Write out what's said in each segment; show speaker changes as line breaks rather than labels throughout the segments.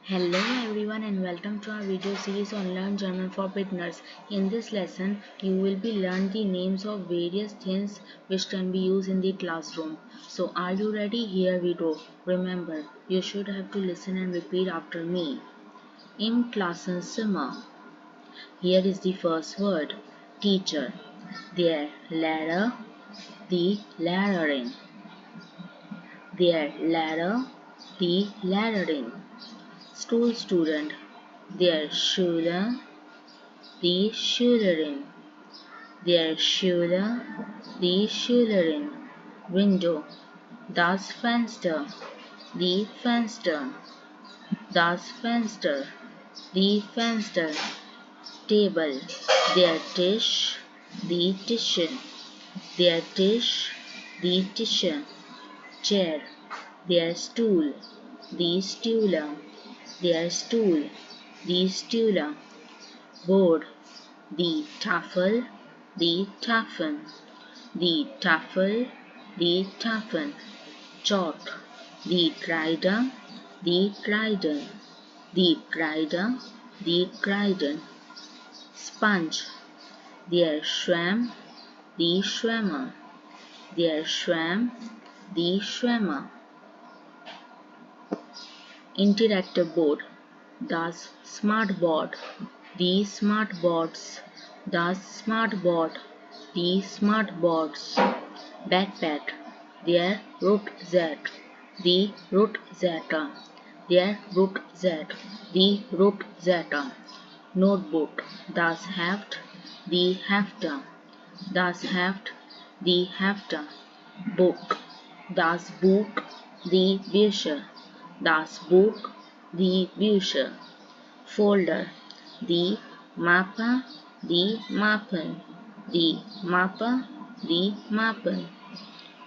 Hello everyone and welcome to our video series on Learn German for Beginners. In this lesson, you will be learn the names of various things which can be used in the classroom. So are you ready? Here we go. Remember, you should have to listen and repeat after me. Im Klassenzimmer. Here is the first word. Teacher. Der Lehrer. Die Lehrerin. Der Lehrer. Die Lehrerin. School student, der Schüler, die Schülerin, der Schüler, die Schülerin. Window, das Fenster, die Fenster, das Fenster, die Fenster. Table, der Tisch, die Tische, der Tisch, die Tische. Chair, der Stuhl, die Stühle, der Stuhl, die Stühle. Board, die Tafel, die Tafeln, die Tafel, die Tafeln. Chalk, die Kreide, die Kreiden, die Kreide, die Kreiden. Sponge, der Schwamm, die Schwämme, der Schwamm, die Schwämme. Interactive board, das Smartboard, die Smartboards, das Smartboard, die Smartboards. Backpack, der Rucksack, die Rucksäcke, der Rucksack, die Rucksäcke. Notebook, das Heft, die Hefte, das Heft, die Hefte. Book, das Buch, die Bücher, das Buch, die Bücher. Folder, die Mappe, die Mappen, die Mappe, die Mappen.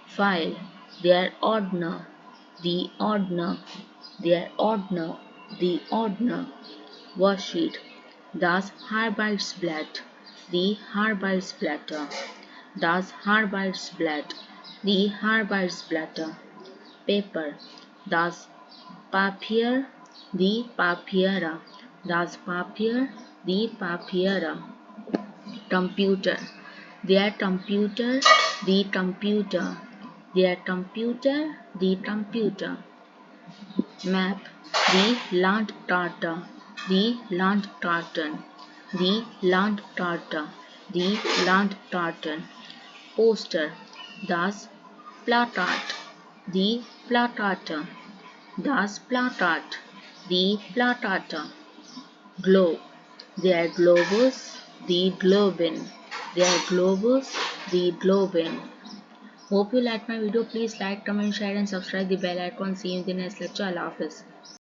File, der Ordner, die Ordner, der Ordner, die Ordner. Worksheet, das Arbeitsblatt, die Arbeitsblätter, das Arbeitsblatt, die Arbeitsblätter. Paper, das Papier, die Papiere, das Papier, die Papiere. Computer, der Computer, die Computer, der Computer, die Computer. Map, die Landkarte, die Landkarten, die Landkarte, die Landkarten. Poster, das Plakat, die Plakate, das Plakat, die Plakate. Globe, der Globus, die Globin, der Globus, die Globin. Hope you like my video. Please like, comment, share and subscribe the bell icon. See you in the next lecture. Allah Hafiz.